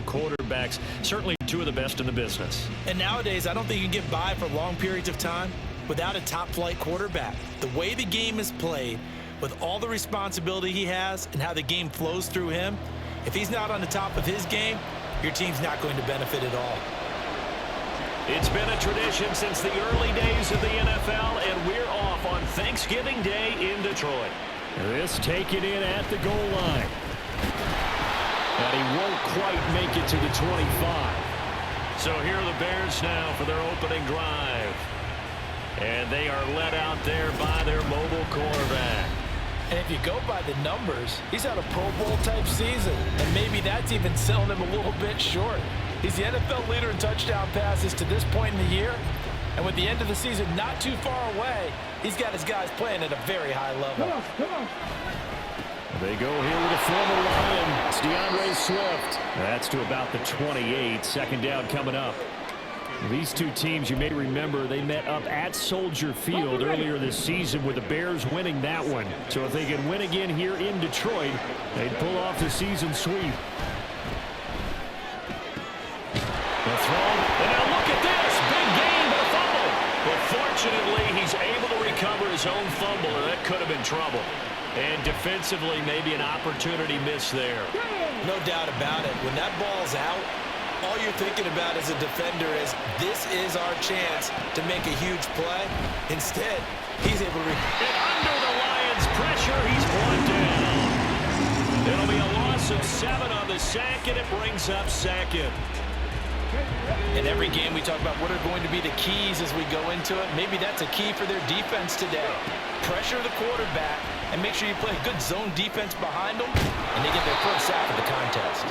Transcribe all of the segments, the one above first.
quarterbacks, certainly two of the best in the business. And nowadays, I don't think you can get by for long periods of time without a top-flight quarterback. The way the game is played, with all the responsibility he has and how the game flows through him, if he's not on the top of his game, your team's not going to benefit at all. It's been a tradition since the early days of the NFL, and we're off on Thanksgiving Day in Detroit. This taken in at the goal line. And he won't quite make it to the 25. So here are the Bears now for their opening drive. And they are led out there by their mobile quarterback. And if you go by the numbers, he's had a Pro Bowl type season. And maybe that's even selling him a little bit short. He's the NFL leader in touchdown passes to this point in the year. And with the end of the season not too far away, he's got his guys playing at a very high level. Come on. They go here with a former Lion. It's DeAndre Swift. That's to about the 28. Second down coming up. These two teams, you may remember, they met up at Soldier Field earlier this season with the Bears winning that one. So if they can win again here in Detroit, they'd pull off the season sweep. The throw, and now look at this. Big gain, but a fumble. But fortunately, he's able to recover his own fumble, and that could have been trouble. And defensively, maybe an opportunity miss there. No doubt about it. When that ball's out, all you're thinking about as a defender is, this is our chance to make a huge play. Instead, he's able to... And under the Lions' pressure, he's brought down. It'll be a loss of 7 on the sack, and it brings up second. In every game, we talk about what are going to be the keys as we go into it. Maybe that's a key for their defense today. Pressure the quarterback and make sure you play good zone defense behind them, and they get their first sack of the contest.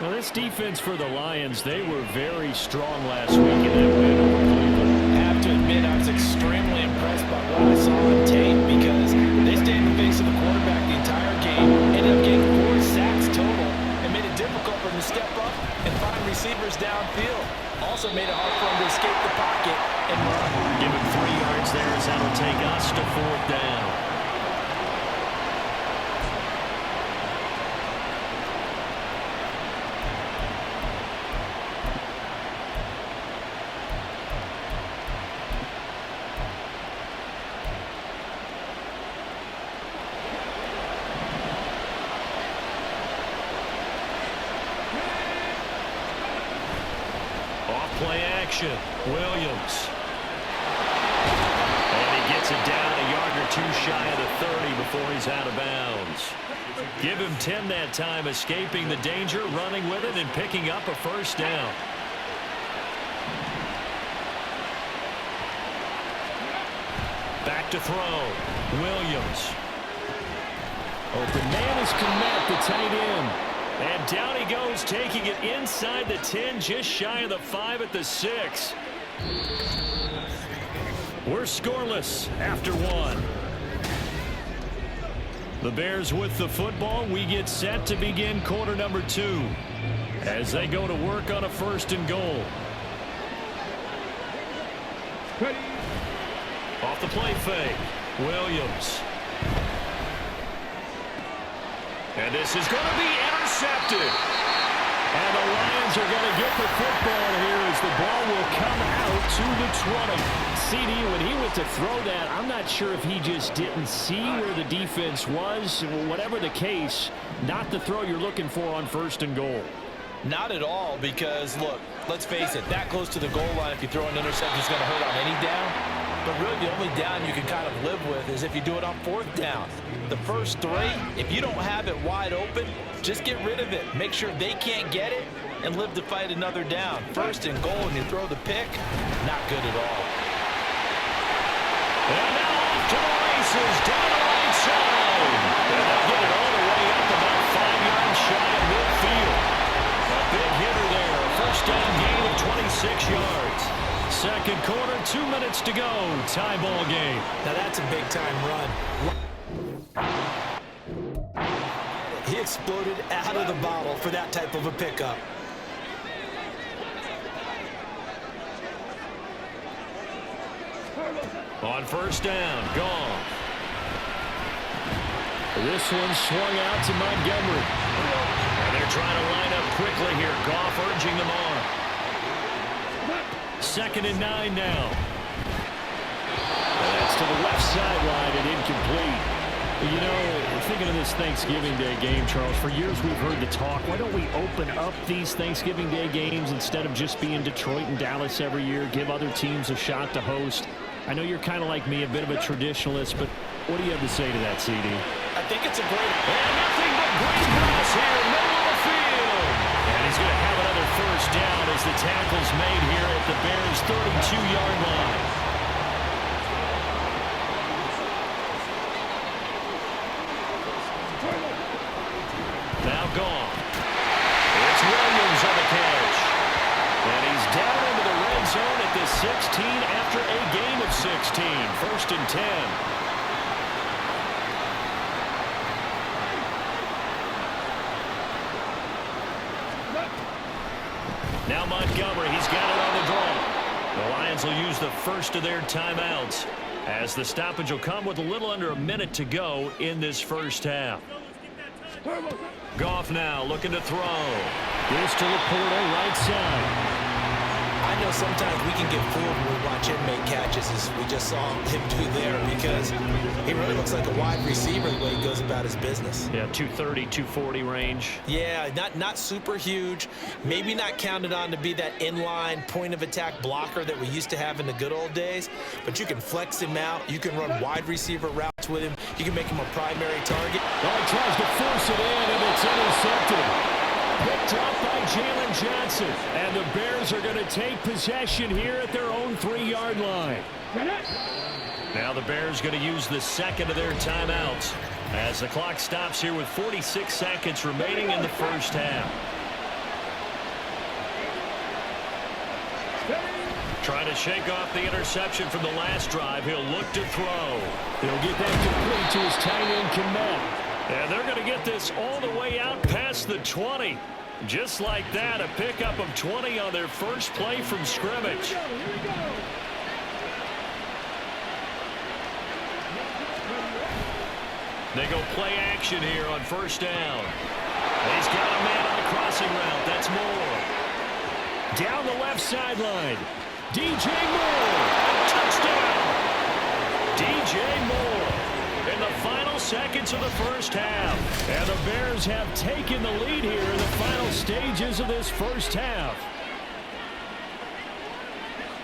Well, this defense for the Lions, they were very strong last week in that win over Cleveland. I have to admit, I was extremely impressed by what I saw on tape because they stayed in the face of the quarterback the entire game, ended up getting 4 sacks total, and made it difficult for them to step up and find receivers downfield. Also made it hard for them to escape the pocket and run. Give him 3 yards there as that'll take us to 4th down. Play action. Williams. And he gets it down a yard or 2 shy of the 30 before he's out of bounds. Give him 10 that time, escaping the danger, running with it, and picking up a first down. Back to throw. Williams. Open man is Kmet, the tight end. And down he goes, taking it inside the 10, just shy of the 5 at the 6. We're scoreless after 1. The Bears with the football. We get set to begin quarter number 2 as they go to work on a 1st and goal. Off the play fake. Williams. And this is going to be intercepted. And the Lions are going to get the football here as the ball will come out to the 20. CD, when he went to throw that, I'm not sure if he just didn't see where the defense was. Whatever the case, not the throw you're looking for on 1st and goal. Not at all, because, look, let's face it, that close to the goal line, if you throw an interception, is going to hurt on any down. But really, the only down you can kind of live with is if you do it on 4th down. The first 3, if you don't have it wide open, just get rid of it. Make sure they can't get it and live to fight another down. 1st and goal, and you throw the pick, not good at all. And now off to the races, down the right side. And they'll get it all the way up about 5 yards shy of midfield. A big hitter there. A first down gain of 26 yards. Second quarter, 2 minutes to go. Tie ball game. Now that's a big-time run. He exploded out of the bottle for that type of a pickup. On 1st down, gone. This one swung out to Montgomery. And they're trying to line up quick Goff urging them on. 2nd and 9 now. And that's to the left sideline and incomplete. You know, thinking of this Thanksgiving Day game, Charles, for years we've heard the talk, why don't we open up these Thanksgiving Day games instead of just being Detroit and Dallas every year, give other teams a shot to host? I know you're kind of like me, a bit of a traditionalist, but what do you have to say to that, CD? I think it's a great... And nothing but green grass here, middle of the field. And he's going to have another first down as the tackle's made here at the Bears' 32-yard line. Now gone. It's Williams on the catch. And he's down into the red zone at the 16 after a gain of 16. 1st and 10. Now Montgomery, he's got it on the draw. The Lions will use the first of their timeouts as the stoppage will come with a little under a minute to go in this first half. Goff now looking to throw. Goes to Laporta, right side. I know sometimes we can get fooled when we watch him make catches, as we just saw him do there, because he really looks like a wide receiver the way he goes about his business. Yeah, 230, 240 range. Yeah, not super huge. Maybe not counted on to be that inline point-of-attack blocker that we used to have in the good old days, but you can flex him out. You can run wide receiver routes with him. You can make him a primary target. Oh, he tries to force it in, and it's intercepted. Picked up by Jalen Johnson. And the Bears are going to take possession here at their own 3-yard line. Now the Bears going to use the second of their timeouts as the clock stops here with 46 seconds remaining in the first half. Trying to shake off the interception from the last drive. He'll look to throw. He'll get that complete to his tight end, Kmet. And they're going to get this all the way out past the 20. Just like that, a pickup of 20 on their first play from scrimmage. They go play action here on first down. He's got a man on the crossing route. That's Moore. Down the left sideline. DJ Moore. Touchdown. DJ Moore. In the final seconds of the first half. And the Bears have taken the lead here in the final stages of this first half.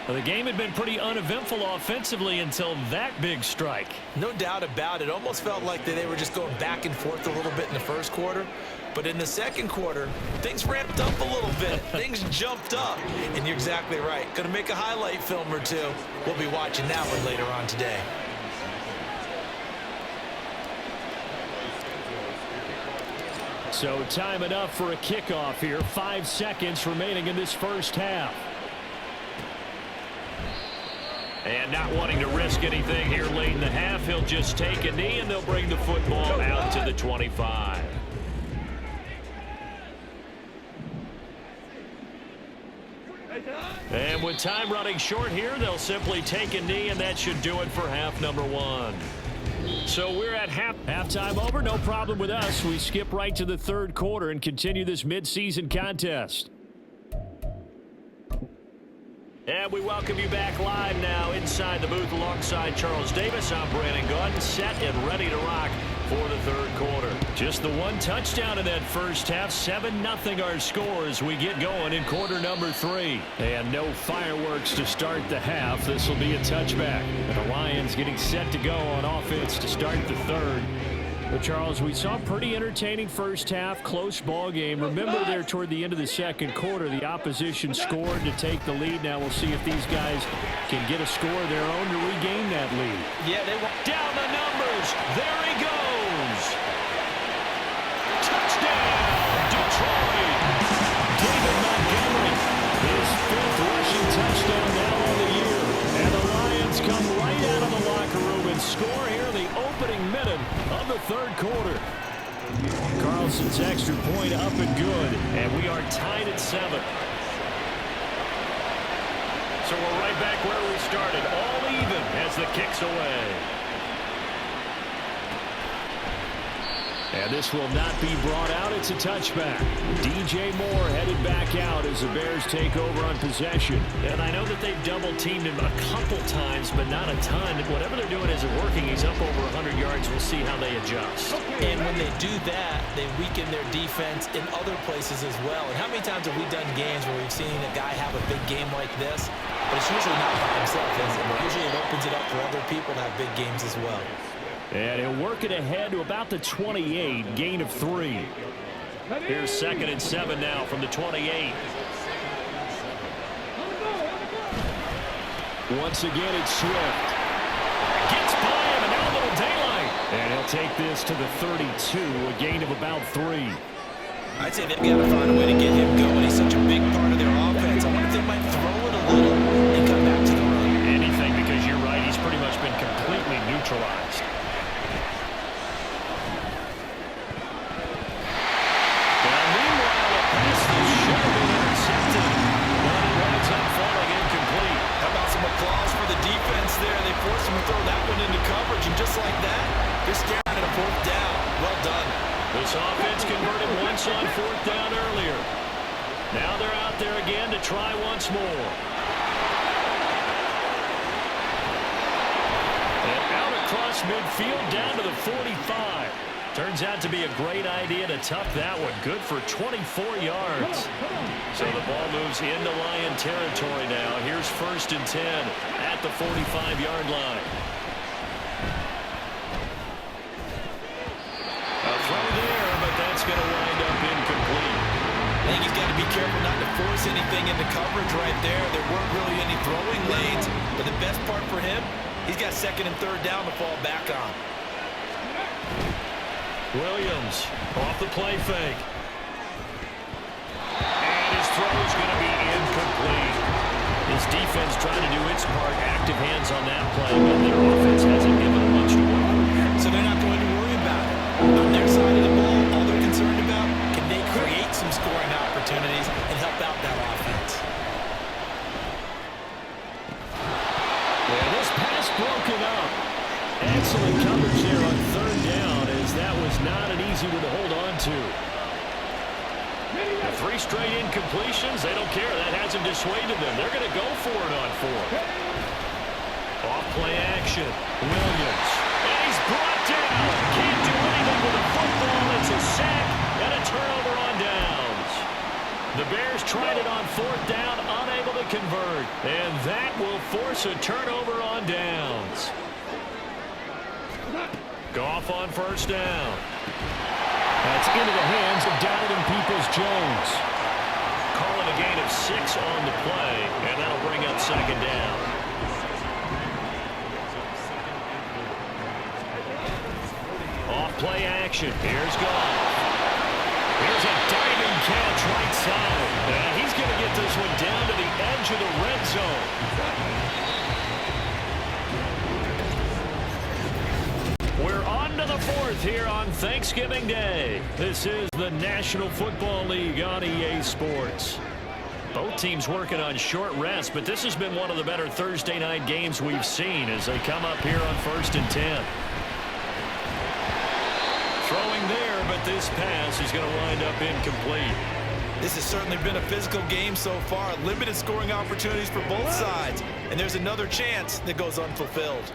Well, the game had been pretty uneventful offensively until that big strike. No doubt about it. Almost felt like they were just going back and forth a little bit in the first quarter. But in the second quarter, things ramped up a little bit. Things jumped up. And you're exactly right. Going to make a highlight film or two. We'll be watching that one later on today. So time enough for a kickoff here. 5 seconds remaining in this first half. And not wanting to risk anything here late in the half, he'll just take a knee and they'll bring the football out to the 25. And with time running short here, they'll simply take a knee, and that should do it for half number 1. So we're at halftime over. No problem with us. We skip right to the third quarter and continue this midseason contest. And we welcome you back live now inside the booth alongside Charles Davis. I'm Brandon Gaudin, set and ready to rock for the third quarter. Just the one touchdown in that first half. 7-0 our score as we get going in quarter number 3. And no fireworks to start the half. This will be a touchback. And the Lions getting set to go on offense to start the third. Well, Charles, we saw a pretty entertaining first half, close ball game. Remember there toward the end of the second quarter, the opposition scored to take the lead. Now we'll see if these guys can get a score of their own to regain that lead. Yeah, they want down the numbers. There he goes. Touchdown, Detroit. David Montgomery, his 5th rushing touchdown now on the year. And the Lions come right out of the locker room and score here in the opening minute of the third quarter. Carlson's extra point up and good. And we are tied at 7. So we're right back where we started. All even as the kick's away. And this will not be brought out. It's a touchback. DJ Moore headed back out as the Bears take over on possession. And I know that they've double-teamed him a couple times, but not a ton. Whatever they're doing isn't working. He's up over 100 yards. We'll see how they adjust. And when they do that, they weaken their defense in other places as well. And how many times have we done games where we've seen a guy have a big game like this? But it's usually not by himself, is it? But usually it opens it up for other people to have big games as well. And he'll work it ahead to about the 28, gain of 3. Here's 2nd and 7 now from the 28. Once again, it's Swift. Gets by him, and now a little daylight. And he'll take this to the 32, a gain of about 3. I'd say they've got to find a way to get him going. He's such a big part of their offense. I wonder if they might throw it a little and come back to the run. Anything, because you're right. He's pretty much been completely neutralized. There, they forced him to throw that one into coverage, and just like that, they're staring at a 4th down. Well done. This offense converted once on 4th down earlier. Now they're out there again to try once more. And out across midfield down to the 45. Turns out to be a great idea to tuck that one. Good for 24 yards. So the ball moves into Lion territory now. Here's 1st and 10 at the 45-yard line. A throw there, but that's going to wind up incomplete. I think he's got to be careful not to force anything into coverage right there. There weren't really any throwing lanes, but the best part for him, he's got 2nd and 3rd down to fall back on. Williams off the play fake. And his throw is going to be incomplete. His defense trying to do its part. Active hands on that play, but their offense hasn't given them much to work with. So they're not going to worry about it. On their side of the ball, all they're concerned about, can they create some scoring opportunities and help out that offense? Yeah, this pass broken up. Excellent coverage there on 3rd down, as that was not an easy one to hold on to. The 3 straight incompletions, they don't care. That hasn't dissuaded them. They're going to go for it on 4th. Off play action. Williams. And he's brought down. Can't do anything with a football. It's a sack and a turnover on downs. The Bears tried it on 4th down, unable to convert. And that will force a turnover on downs. Goff on 1st down. That's into the hands of Donovan Peoples-Jones. Calling a gain of 6 on the play, and that'll bring up 2nd down. Off play action. Here's Goff. Here's a diving catch right side. And he's going to get this one down to the edge of the red zone. We're on to the 4th here on Thanksgiving Day. This is the National Football League on EA Sports. Both teams working on short rest, but this has been one of the better Thursday night games we've seen as they come up here on 1st and 10. Throwing there, but this pass is going to wind up incomplete. This has certainly been a physical game so far. Limited scoring opportunities for both sides, and there's another chance that goes unfulfilled.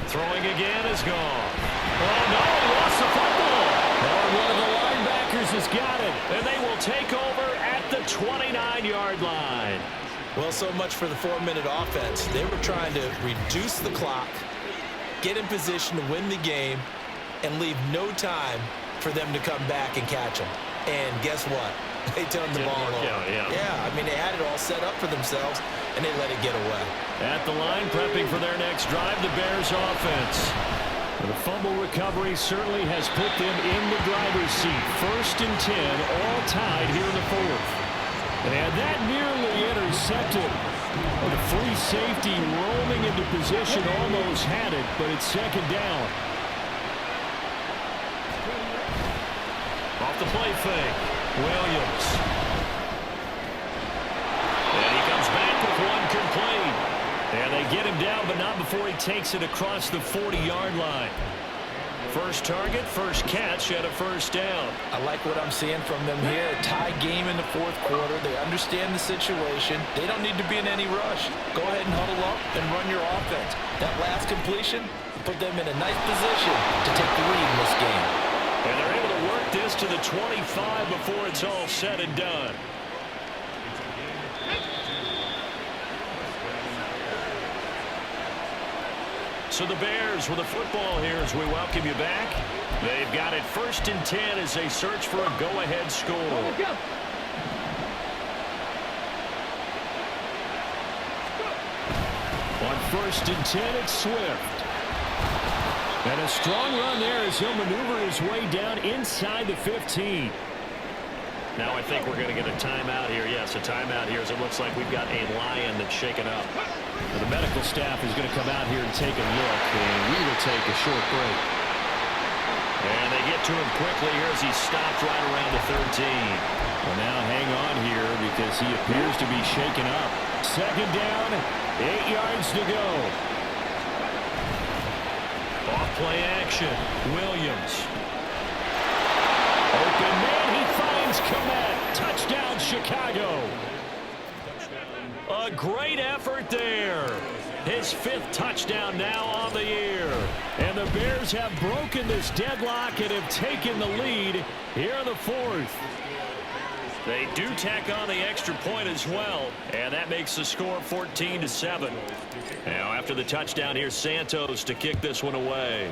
Throwing again is gone. Oh, no, he lost the football. Oh, one of the linebackers has got it, and they will take over at the 29-yard line. Well, so much for the 4-minute offense. They were trying to reduce the clock, get in position to win the game, and leave no time for them to come back and catch them. And guess what? They turned the ball over. Yeah, I mean, they had it all set up for themselves, and they let it get away. At the line, prepping for their next drive, the Bears offense. The fumble recovery certainly has put them in the driver's seat. 1st and 10, all tied here in the 4th. And that nearly intercepted. The free safety roaming into position almost had it, but it's 2nd down. Off the play fake. Williams. And he comes back with one complete. And they get get him down, but not before he takes it across the 40-yard line. First target, first catch, and a first down. I like what I'm seeing from them here. Tie game in the fourth quarter. They understand the situation. They don't need to be in any rush. Go ahead and huddle up and run your offense. That last completion put them in a nice position to take the lead in this game. And they're able to work this to the 25 before it's all said and done. So the Bears with the football here as we welcome you back. They've got it 1st and 10 as they search for a go-ahead score. On 1st and 10, it's Swift. And a strong run there as he'll maneuver his way down inside the 15. Now I think we're going to get a timeout here. Yes, a timeout here as it looks like we've got a Lion that's shaken up. The medical staff is going to come out here and take a look, and we will take a short break. And they get to him quickly here as he stopped right around the 13. Well, now hang on here because he appears to be shaken up. 2nd down, 8 yards to go. Off play action, Williams. Open man, he finds Komet. Touchdown, Chicago. A great effort there. His 5th touchdown now on the year. And the Bears have broken this deadlock and have taken the lead here in the 4th. They do tack on the extra point as well, and that makes the score 14-7. Now after the touchdown, here's Santos to kick this one away.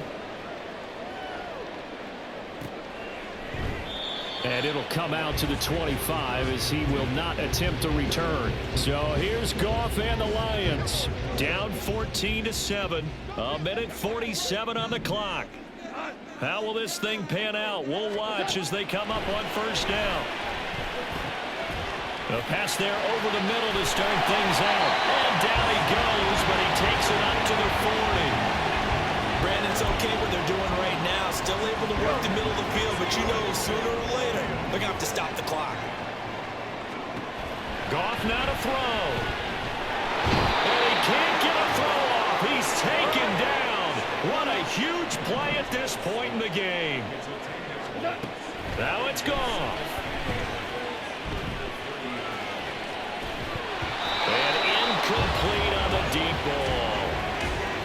And it'll come out to the 25 as he will not attempt a return. So here's Goff and the Lions. Down 14-7. A minute 47 on the clock. How will this thing pan out? We'll watch as they come up on 1st down. A pass there over the middle to start things out. And down he goes, but he takes it up to the 40. Brandon, it's okay what they're doing right now. Still able to work the middle of the field, but you know sooner or later they're going to have to stop the clock. Goff now to throw. And he can't get a throw off. He's taken down. What a huge play at this point in the game. Now it's Goff. And incomplete on the deep ball.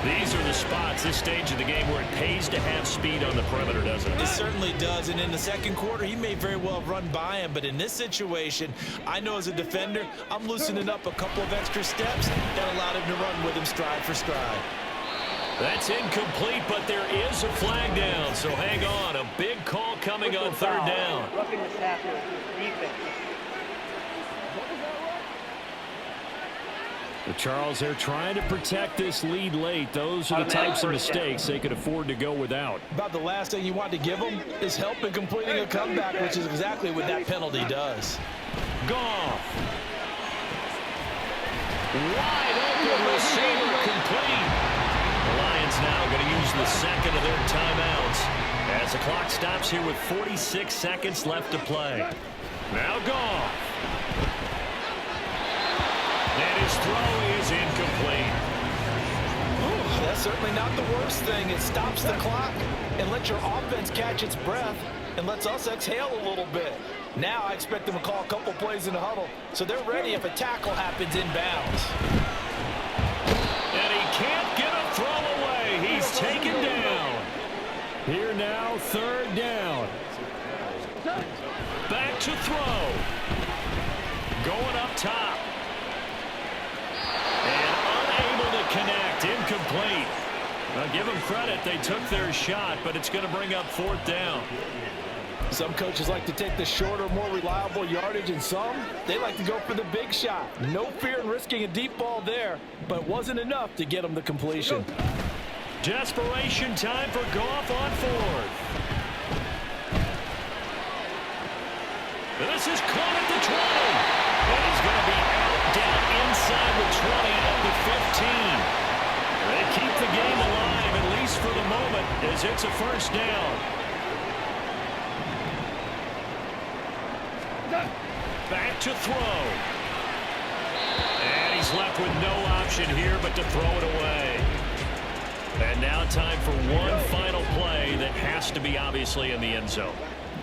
These are the spots, this stage of the game, where it pays to have speed on the perimeter, doesn't it? It certainly does, and in the second quarter, he may very well run by him, but in this situation, I know as a defender, I'm loosening up a couple of extra steps that allowed him to run with him stride for stride. That's incomplete, but there is a flag down, so hang on. A big call coming on 3rd down. Roughing the tackle, defense. Charles, they're trying to protect this lead late. Those are the types of mistakes they could afford to go without. About the last thing you want to give them is help in completing a comeback, which is exactly what that penalty does. Goff. Wide open receiver complete. The Lions now going to use the 2nd of their timeouts as the clock stops here with 46 seconds left to play. Now Goff. And his throw is incomplete. Ooh, that's certainly not the worst thing. It stops the clock and lets your offense catch its breath and lets us exhale a little bit. Now I expect them to call a couple plays in the huddle so they're ready if a tackle happens inbounds. And he can't get a throw away. He's taken down. Here now, 3rd down. Back to throw. Going up top. And unable to connect. Incomplete. Now give them credit. They took their shot, but it's going to bring up 4th down. Some coaches like to take the shorter, more reliable yardage, and some, they like to go for the big shot. No fear in risking a deep ball there, but it wasn't enough to get them the completion. Desperation time for Goff on 4th. This is caught at the 20. And he's going to be out down inside the 20 at the 15. They keep the game alive, at least for the moment, as it's a 1st down. Back to throw. And he's He's left with no option here but to throw it away. And now time for one final play that has to be obviously in the end zone.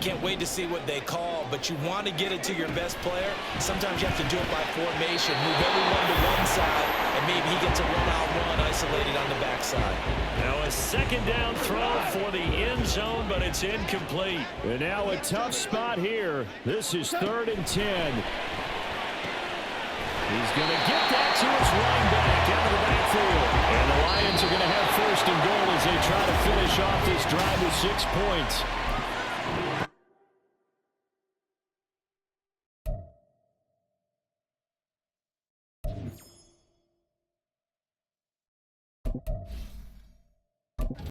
Can't wait to see what they call, but you want to get it to your best player. Sometimes you have to do it by formation. Move everyone to one side, and maybe he gets a one-on-one isolated on the backside. Now a second down throw for the end zone, but it's incomplete. And now a tough spot here. This is 3rd and 10. He's going to get that to his running back out of the backfield. And the Lions are going to have 1st and goal as they try to finish off this drive with 6 points.